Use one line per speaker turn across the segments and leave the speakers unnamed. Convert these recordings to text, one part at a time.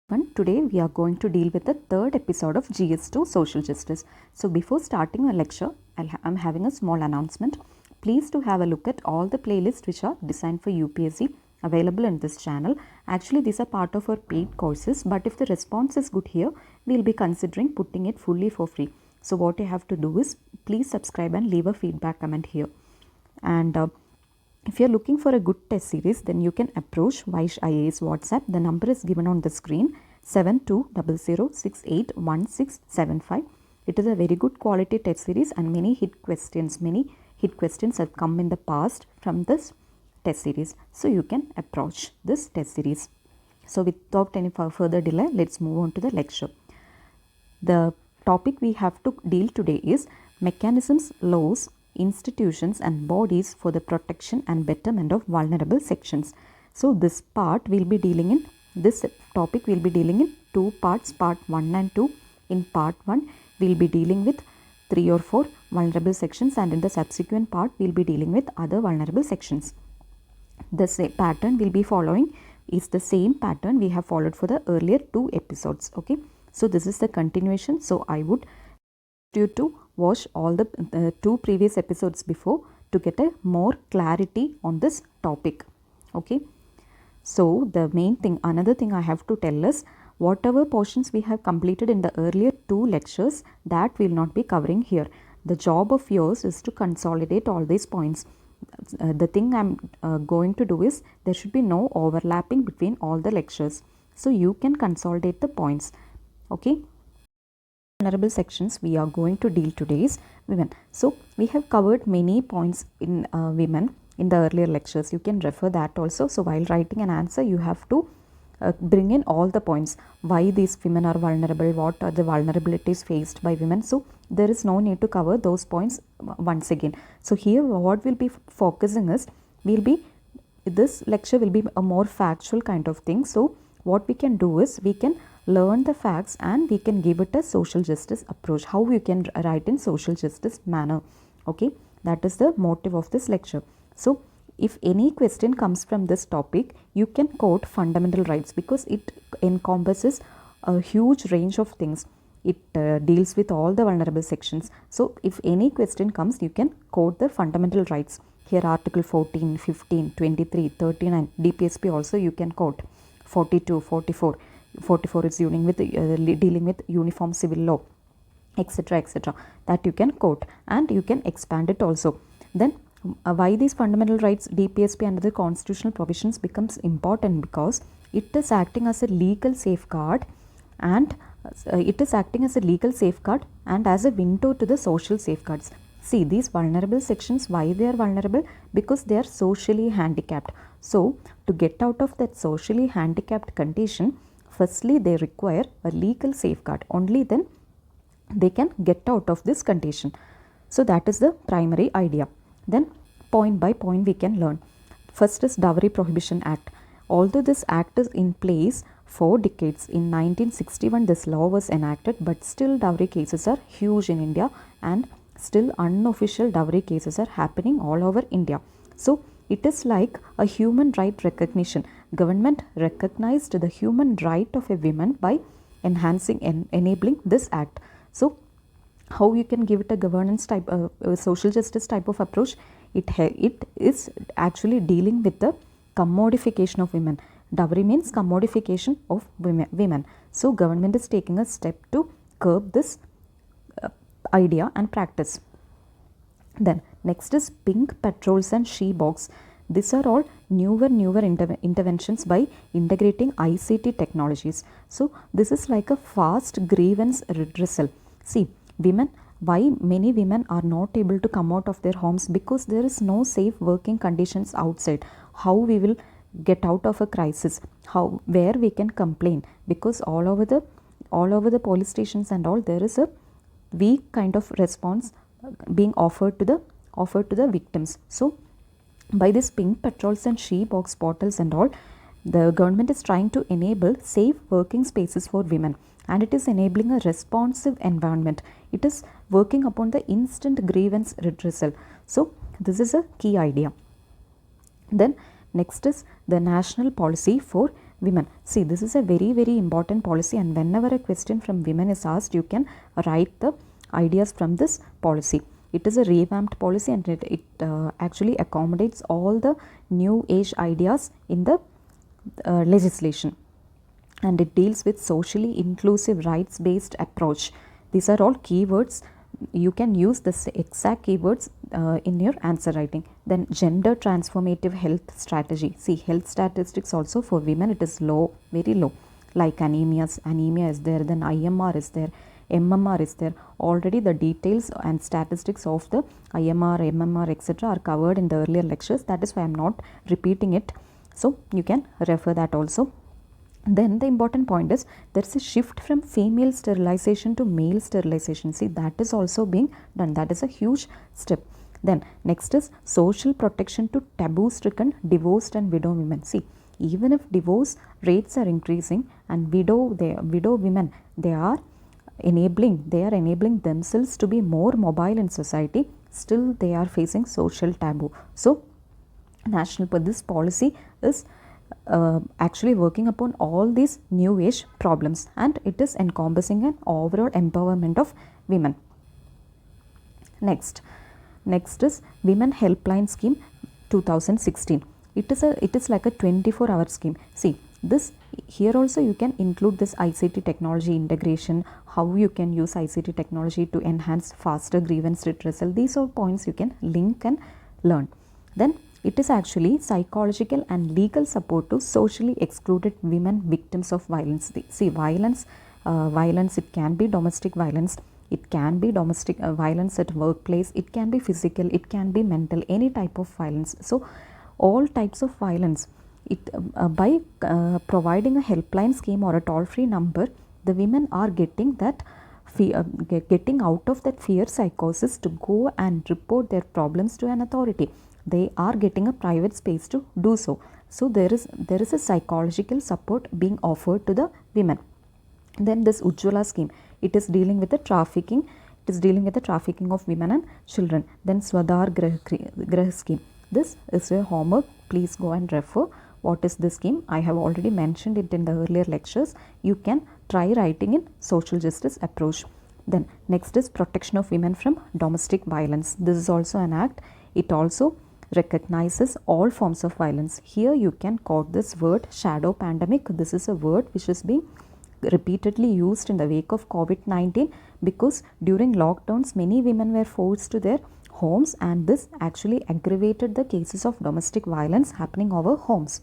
Today we are going to deal with the third episode of GS2 Social Justice. So before starting the lecture, I'm having a small announcement. Please do have a look at all the playlists which are designed for UPSC available in this channel. Actually, these are part of our paid courses, but if the response is good here, we'll be considering putting it fully for free. So what you have to do is please subscribe and leave a feedback comment here. And if you're looking for a good test series, then you can approach Vaish IAS WhatsApp. The number is given on the screen, 7200681675. It is a very good quality test series and many hit questions have come in the past from this test series. So you can approach this test series. So without any further delay, let's move on to the lecture. The topic we have to deal today is mechanisms, laws, institutions and bodies for the protection and betterment of vulnerable sections. So this topic will be dealing in two parts, part 1 and 2. In part 1 we will be dealing with 3 or 4 vulnerable sections, and in the subsequent part we will be dealing with other vulnerable sections. The pattern we'll be following is the same pattern we have followed for the earlier 2 episodes. Okay, so this is the continuation. So I would you to watch all the 2 previous episodes before to get a more clarity on this topic. Okay, so the main thing, another thing I have to tell is whatever portions we have completed in the earlier 2 lectures, that will not be covering here. The job of yours is to consolidate all these points. The thing I'm going to do is there should be no overlapping between all the lectures, so you can consolidate the points. Okay, vulnerable sections we are going to deal today is women. So we have covered many points in women in the earlier lectures. You can refer that also. So while writing an answer, you have to bring in all the points, why these women are vulnerable, what are the vulnerabilities faced by women. So there is no need to cover those points once again. So here what we'll be focusing is, this lecture will be a more factual kind of thing. So what we can do is we can learn the facts and we can give it a social justice approach, how you can write in social justice manner. Okay, that is the motive of this lecture. So if any question comes from this topic, you can quote fundamental rights, because it encompasses a huge range of things. It deals with all the vulnerable sections. So if any question comes, you can quote the fundamental rights. Here article 14, 15, 23, 39, DPSP also you can quote, 42, 44. 44 is dealing with uniform civil law, etc., etc. That you can quote and you can expand it also. Then why these fundamental rights, DPSP and other constitutional provisions becomes important, because it is acting as a legal safeguard and as a window to the social safeguards. See, these vulnerable sections, why they are vulnerable? Because they are socially handicapped. So to get out of that socially handicapped condition, firstly they require a legal safeguard. Only then they can get out of this condition. So that is the primary idea. Then point by point we can learn. First is Dowry Prohibition Act. Although this act is in place for decades, in 1961 this law was enacted, but still dowry cases are huge in India, and still unofficial dowry cases are happening all over India. So it is like a human right recognition. Government recognized the human right of a woman by enhancing and enabling this act. So how you can give it a governance type, social justice type of approach? It is actually dealing with the commodification of women. Dowry means commodification of women. So government is taking a step to curb this idea and practice. Then next is pink patrols and she box. These are all newer interventions by integrating ICT technologies. So this is like a fast grievance redressal. See, why many women are not able to come out of their homes? Because there is no safe working conditions outside. How we will get out of a crisis? Where we can complain? Because all over the police stations and all, there is a weak kind of response being offered to the victims. So by this pink patrols and she box portals and all, the government is trying to enable safe working spaces for women, and it is enabling a responsive environment. It is working upon the instant grievance redressal. So this is a key idea. Then next is the national policy for women. See, this is a very important policy, and whenever a question from women is asked, you can write the ideas from this policy. It is a revamped policy, and it actually accommodates all the new age ideas in the legislation, and it deals with socially inclusive rights based approach. These are all keywords. You can use this exact keywords in your answer writing. Then gender transformative health strategy. See, health statistics also for women, it is low, very low, like anemia is there, then IMR is there, MMR is there. Already the details and statistics of the IMR, MMR, etc. are covered in the earlier lectures. That is why I am not repeating it. So you can refer that also. Then the important point is there is a shift from female sterilization to male sterilization. See, that is also being done. That is a huge step. Then next is social protection to taboo stricken divorced and widow women. See, even if divorce rates are increasing and widow women, they are enabling themselves to be more mobile in society, still they are facing social taboo. So this policy is actually working upon all these new age problems, and it is encompassing an overall empowerment of women. Next is Women Helpline Scheme 2016. It is like a 24-hour scheme. See, this here also you can include this ICT technology integration, how you can use ICT technology to enhance faster grievance redressal. These are points you can link and learn. Then it is actually psychological and legal support to socially excluded women victims of violence. See, violence, it can be domestic violence, it can be domestic violence at workplace, it can be physical, it can be mental, any type of violence. So all types of violence, by providing a helpline scheme or a toll-free number, the women are getting that getting out of that fear psychosis to go and report their problems to an authority. They are getting a private space to do so. So there is a psychological support being offered to the women. Then this Ujjwala scheme, it is dealing with the trafficking. It is dealing with the trafficking of women and children. Then Swadhar Grah scheme. This is your homework. Please go and refer. What is this scheme? I have already mentioned it in the earlier lectures. You can try writing in social justice approach. Then next is protection of women from domestic violence. This is also an act. It also recognizes all forms of violence. Here you can quote this word shadow pandemic. This is a word which is being repeatedly used in the wake of COVID-19, because during lockdowns many women were forced to their homes, and this actually aggravated the cases of domestic violence happening over homes.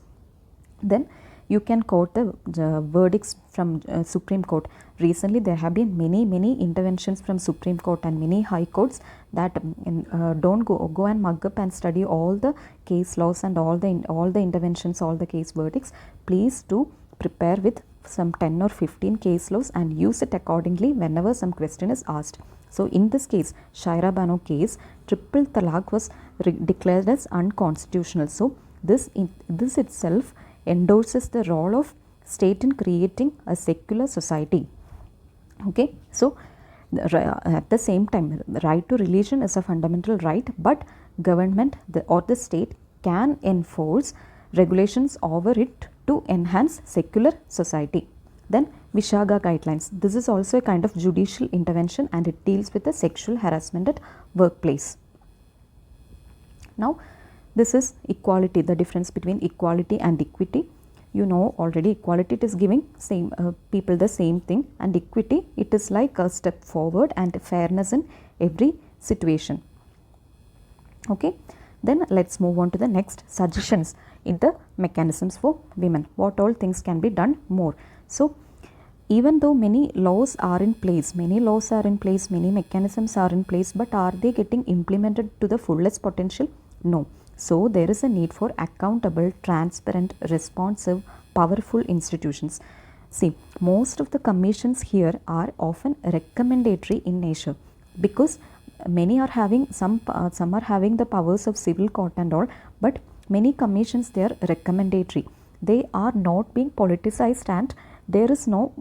Then you can quote the verdicts from Supreme Court. Recently there have been many interventions from Supreme Court and many high courts that don't go and mug up and study all the case laws and all the interventions, all the case verdicts. Please do prepare with some 10 or 15 case laws and use it accordingly whenever some question is asked. So in this case, Shaira Bano case, triple talaq was declared as unconstitutional. So this itself endorses the role of state in creating a secular society. Okay, so at the same time, the right to religion is a fundamental right, but government or the state can enforce regulations over it to enhance secular society. Then Vishaga guidelines. This is also a kind of judicial intervention, and it deals with the sexual harassment at workplace. Now this is equality, the difference between equality and equity. You know already, equality, it is giving same people the same thing, and equity, it is like a step forward and fairness in every situation. Okay, then let's move on to the next suggestions in the mechanisms for women. What all things can be done more? So even though many laws are in place, many mechanisms are in place, but are they getting implemented to the fullest potential? No. So there is a need for accountable, transparent, responsive, powerful institutions. See, most of the commissions here are often recommendatory in nature, because many are having some are having the powers of civil court and all, but many commissions, they are recommendatory. They are not being politicized, and there is no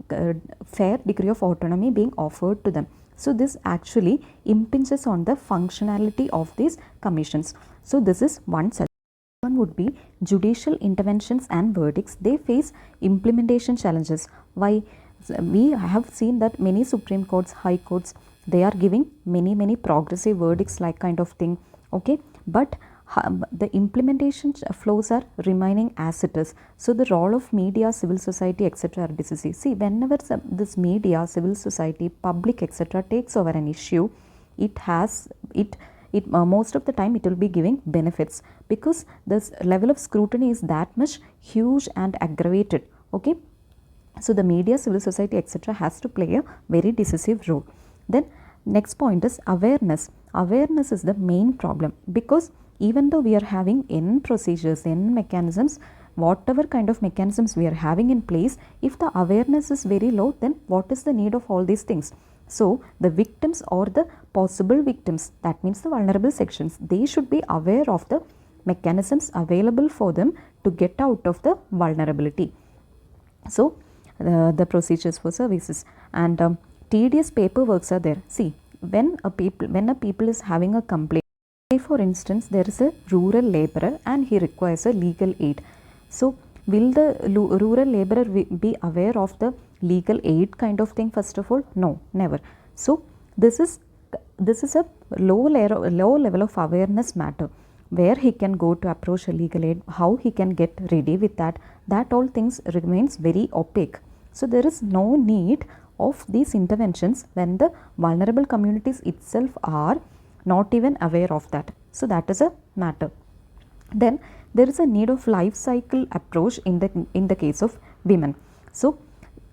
fair degree of autonomy being offered to them. So this actually impinges on the functionality of these commissions. So this is one such. One would be judicial interventions and verdicts. They face implementation challenges. Why? We have seen that many Supreme Courts, High Courts, they are giving many progressive verdicts like kind of thing. Okay, but the implementation flows are remaining as it is. So the role of media, civil society, etc. are decisive. See, whenever this media, civil society, public, etc. takes over an issue, most of the time it will be giving benefits, because this level of scrutiny is that much huge and aggravated. Okay, so the media, civil society, etc. has to play a very decisive role. Then next point is awareness. Awareness is the main problem, because even though we are having N procedures, N mechanisms, whatever kind of mechanisms we are having in place, if the awareness is very low, then what is the need of all these things? So the victims or the possible victims, that means the vulnerable sections, they should be aware of the mechanisms available for them to get out of the vulnerability. So the procedures for services and tedious paperworks are there. See, when a people is having a complaint, say for instance there is a rural laborer and he requires a legal aid. So will the rural laborer be aware of the legal aid kind of thing? First of all, no, never. So this is a low level of awareness matter, where he can go to approach a legal aid, how he can get ready with that all things remains very opaque. So there is no need of these interventions when the vulnerable communities itself are not even aware of that. So that is a matter. Then there is a need of life cycle approach in the case of women. So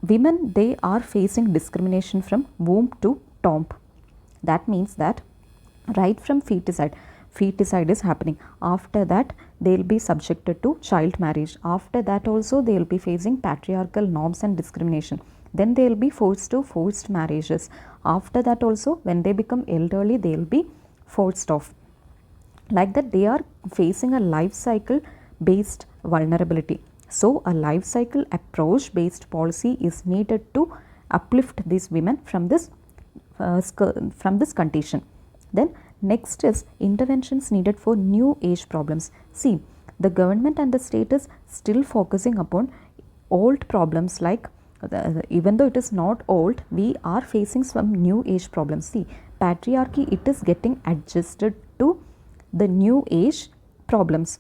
women, they are facing discrimination from womb to tomb. That means that right from feticide is happening. After that they will be subjected to child marriage. After that also they will be facing patriarchal norms and discrimination. Then they will be forced to forced marriages. After that also, when they become elderly, they will be forced off. Like that, they are facing a life cycle based vulnerability. So a life cycle approach based policy is needed to uplift these women from this condition. Then next is interventions needed for new age problems. See, the government and the state is still focusing upon old problems, like even though it is not old, we are facing some new age problems. See, patriarchy, it is getting adjusted to the new age problems.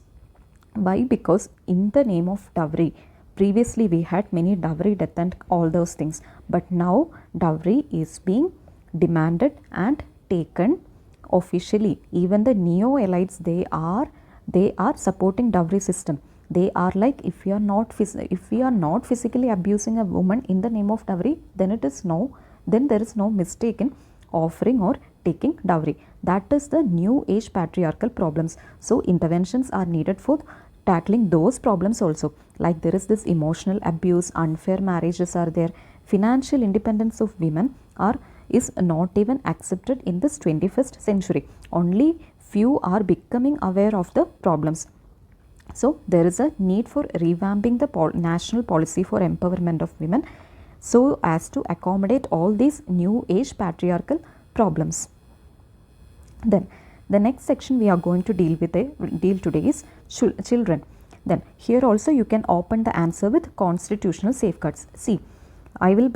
Why? Because in the name of dowry, previously we had many dowry death and all those things, but now dowry is being demanded and taken officially. Even the neo-elites, they are supporting dowry system. They are like, if we are not physically abusing a woman in the name of dowry, then there is no mistake in offering or taking dowry. That is the new age patriarchal problems. So interventions are needed for tackling those problems also. Like there is this emotional abuse, unfair marriages are there, financial independence of women is not even accepted in this 21st century. Only few are becoming aware of the problems. So there is a need for revamping the national policy for empowerment of women, so as to accommodate all these new age patriarchal problems. Then the next section we are going to deal today is children. Then here also you can open the answer with constitutional safeguards. See, I will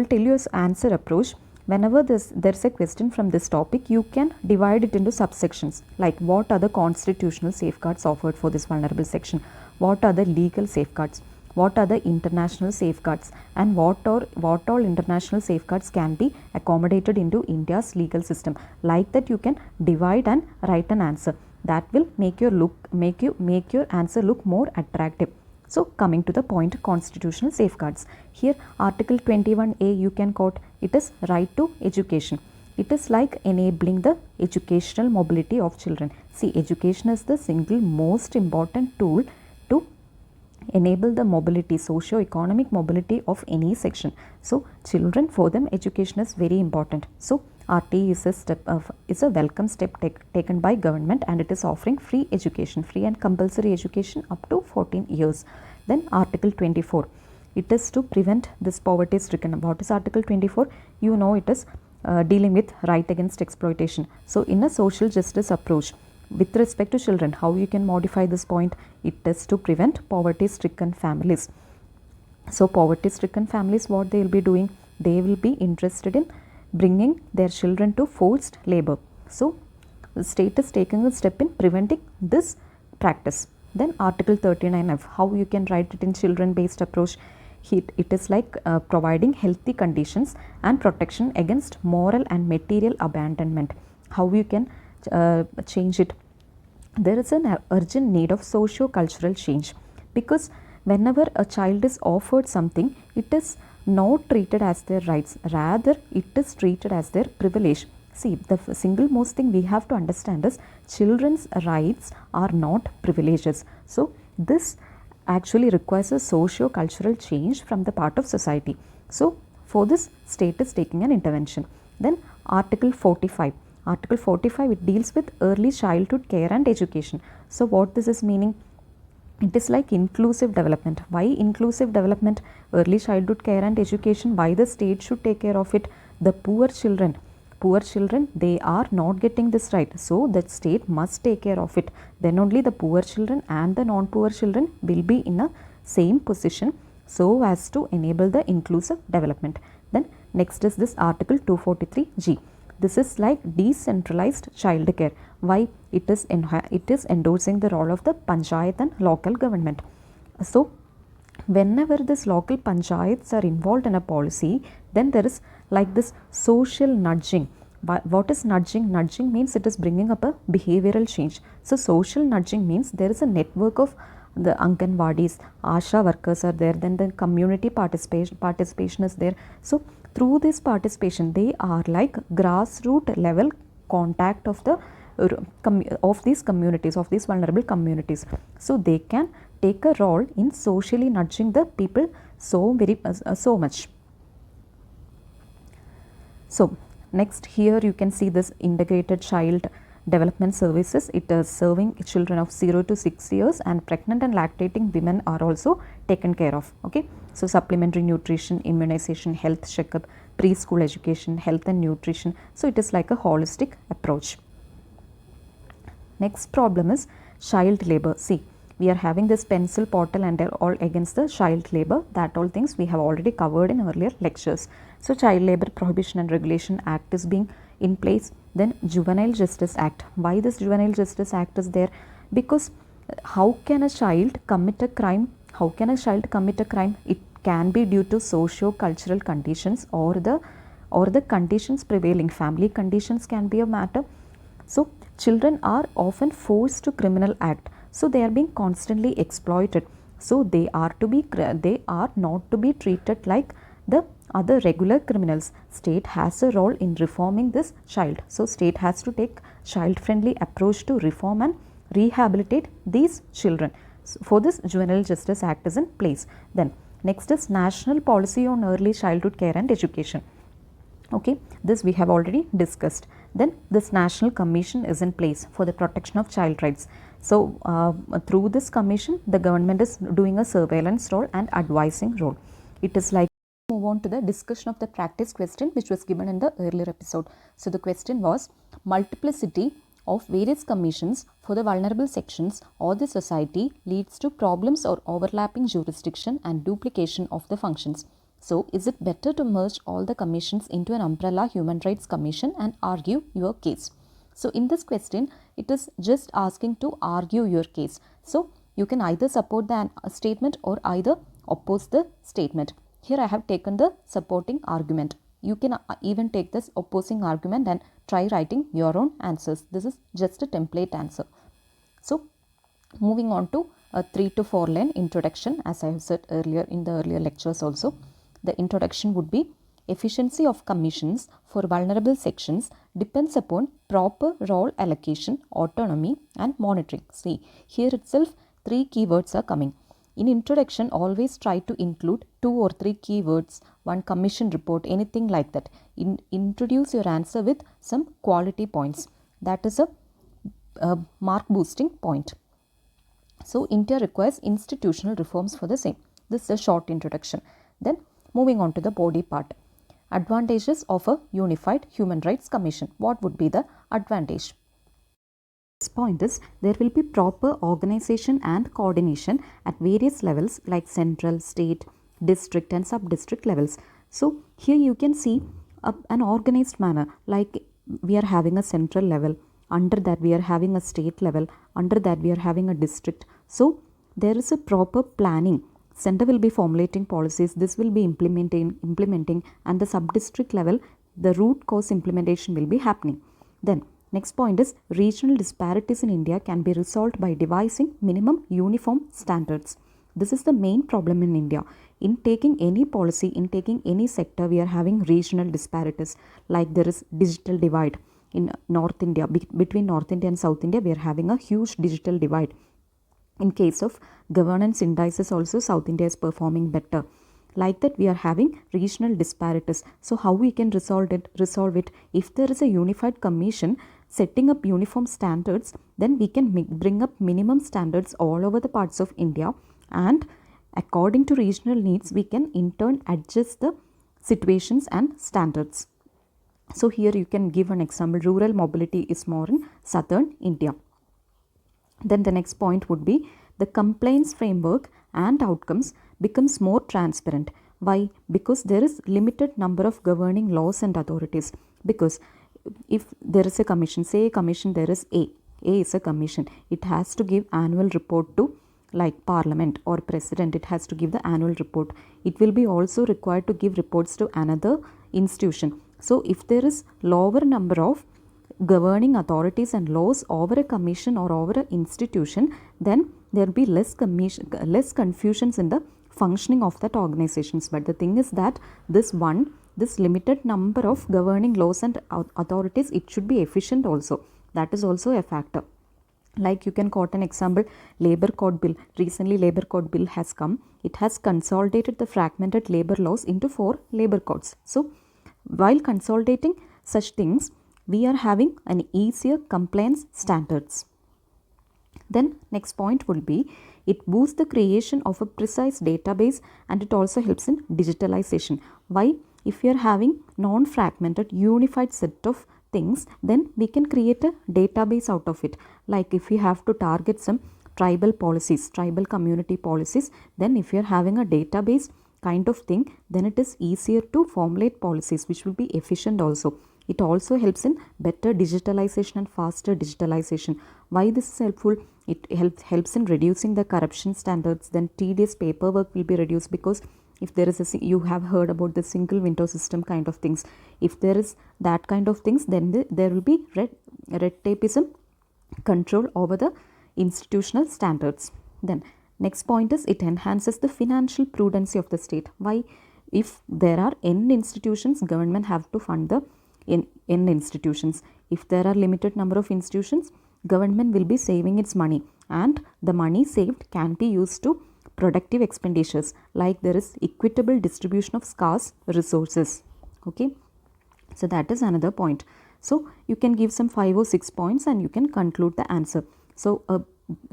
tell you as answer approach. Whenever there's a question from this topic, you can divide it into subsections, like what are the constitutional safeguards offered for this vulnerable section, what are the legal safeguards, what are the international safeguards, and what all international safeguards can be accommodated into India's legal system. Like that, you can divide and write an answer. That will make your answer look more attractive. So coming to the point, constitutional safeguards. Here Article 21A you can quote, it is right to education. It is like enabling the educational mobility of children. See, education is the single most important tool to enable the mobility, socio-economic mobility of any section. So children, for them education is very important. So RT is a welcome step taken by government, and it is offering free education, free and compulsory education up to 14 years. Then Article 24, it is to prevent this poverty stricken. What is Article 24? You know, it is dealing with right against exploitation. So in a social justice approach, with respect to children, how you can modify this point? It is to prevent poverty stricken families. So poverty stricken families, what they will be doing? They will be interested in bringing their children to forced labor. So the state is taking a step in preventing this practice. Then Article 39F, how you can write it in children based approach? It is like providing healthy conditions and protection against moral and material abandonment. How you can change it? There is an urgent need of socio-cultural change, because whenever a child is offered something, it is not treated as their rights, rather it is treated as their privilege. See, the single most thing we have to understand is children's rights are not privileges. So this actually requires a socio-cultural change from the part of society. So for this, state is taking an intervention. Then Article 45. Article 45, it deals with early childhood care and education. So what this is meaning? It is like inclusive development. Why inclusive development? Early childhood care and education, why the state should take care of it? The poor children, they are not getting this right, so the state must take care of it. Then only the poor children and the non-poor children will be in a same position, so as to enable the inclusive development. Then next is this Article 243G. This is like decentralized child care. Why? It is endorsing the role of the panchayat and local government. So whenever this local panchayats are involved in a policy, then there is like this social nudging. What is nudging? Nudging means it is bringing up a behavioral change. So social nudging means there is a network of the Anganwadis, Asha workers are there, then the community participation is there. So through this participation, they are like grassroots level contact of the these communities, of these vulnerable communities. So they can take a role in socially nudging the people so much. So next, here you can see this integrated child development services. It is serving children of 0 to 6 years, and pregnant and lactating women are also taken care of. Okay, so supplementary nutrition, immunization, health checkup, preschool education, health and nutrition. So it is like a holistic approach. Next problem is child labor. See, we are having this pencil portal and they are all against the child labor. That all things we have already covered in earlier lectures. So Child Labor Prohibition and Regulation Act is being in place. Then Juvenile Justice Act. Why this Juvenile Justice Act is there? Because how can a child commit a crime? How can a child commit a crime? It can be due to socio-cultural conditions or the conditions prevailing. Family conditions can be a matter. So children are often forced to criminal act. So they are being constantly exploited. So they are not to be treated like the other regular criminals. State has a role in reforming this child. So state has to take child-friendly approach to reform and rehabilitate these children. So for this, Juvenile Justice Act is in place. Then next is National Policy on Early Childhood Care and Education. Okay, this we have already discussed. Then this National Commission is in place for the protection of child rights. So through this commission, the government is doing a surveillance role and advising role. It is like, move on to the discussion of the practice question which was given in the earlier episode. So the question was, multiplicity of various commissions for the vulnerable sections or the society leads to problems or overlapping jurisdiction and duplication of the functions. So is it better to merge all the commissions into an umbrella human rights commission and argue your case? So in this question, it is just asking to argue your case. So you can either support the statement or either oppose the statement. Here I have taken the supporting argument. You can even take this opposing argument and try writing your own answers. This is just a template answer. So moving on to a 3 to 4 line introduction, as I have said earlier in the earlier lectures also. The introduction would be, efficiency of commissions for vulnerable sections depends upon proper role allocation, autonomy and monitoring. See, here itself 3 keywords are coming. In introduction, always try to include 2 or 3 keywords, one commission report, anything like that. Introduce your answer with some quality points. That is a mark boosting point. So India requires institutional reforms for the same. This is a short introduction. Then moving on to the body part. Advantages of a unified human rights commission. What would be the advantage? This point is there will be proper organization and coordination at various levels like central, state, district and sub-district levels. So here you can see an organized manner, like we are having a central level, under that we are having a state level, under that we are having a district. So there is a proper planning. Center will be formulating policies, this will be implementing, and the sub-district level, the root cause implementation will be happening. Then next point is regional disparities in India can be resolved by devising minimum uniform standards. This is the main problem in India. In taking any policy, in taking any sector, we are having regional disparities. Like there is digital divide in North India, between North India and South India, we are having a huge digital divide. In case of governance indices also, South India is performing better. Like that we are having regional disparities. So how we can resolve it? If there is a unified commission setting up uniform standards, then we can bring up minimum standards all over the parts of India, and according to regional needs we can in turn adjust the situations and standards. So here you can give an example, rural mobility is more in southern India. Then the next point would be the compliance framework and outcomes becomes more transparent. Why? Because there is limited number of governing laws and authorities. Because if there is a commission, say a commission, there is A is a commission, it has to give annual report to like parliament or president, it has to give the annual report. It will be also required to give reports to another institution. So if there is lower number of governing authorities and laws over a commission or over an institution, then there will be less confusions in the functioning of that organizations. But the thing is that this limited number of governing laws and authorities, it should be efficient also. That is also a factor. Like you can quote an example, Labour Code Bill. Recently Labour Code Bill has come. It has consolidated the fragmented labour laws into 4 labour codes. So while consolidating such things, we are having an easier compliance standards. Then next point will be, it boosts the creation of a precise database, and it also helps in digitalization. Why? If you are having non-fragmented unified set of things, then we can create a database out of it. Like if you have to target some tribal policies, tribal community policies, then if you are having a database kind of thing, then it is easier to formulate policies which will be efficient also. It also helps in better digitalization and faster digitalization. Why this is helpful? It helps in reducing the corruption standards. Then tedious paperwork will be reduced, because if there is you have heard about the single window system kind of things. If there is that kind of things, then there will be red tapeism control over the institutional standards. Then next point is, it enhances the financial prudency of the state. Why? If there are n institutions, government have to fund the in institutions. If there are limited number of institutions, government will be saving its money, and the money saved can be used to productive expenditures, like there is equitable distribution of scarce resources. Okay, so that is another point. So you can give some 5 or 6 points and you can conclude the answer. So a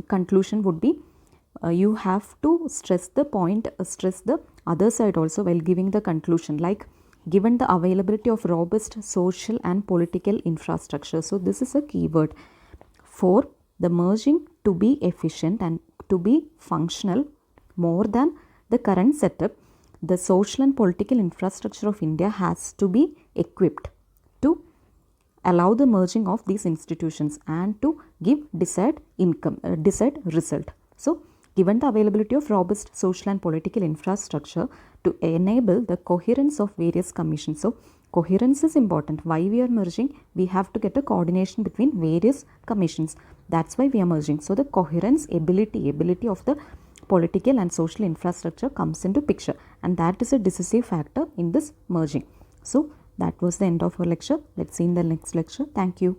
conclusion would be, you have to stress the point, stress the other side also while giving the conclusion, like given the availability of robust social and political infrastructure. So this is a keyword. For the merging to be efficient and to be functional more than the current setup, the social and political infrastructure of India has to be equipped to allow the merging of these institutions and to give desired result. So given the availability of robust social and political infrastructure to enable the coherence of various commissions. So coherence is important. Why we are merging? We have to get a coordination between various commissions. That's why we are merging. So the coherence, ability of the political and social infrastructure comes into picture, and that is a decisive factor in this merging. So that was the end of our lecture. Let's see in the next lecture. Thank you.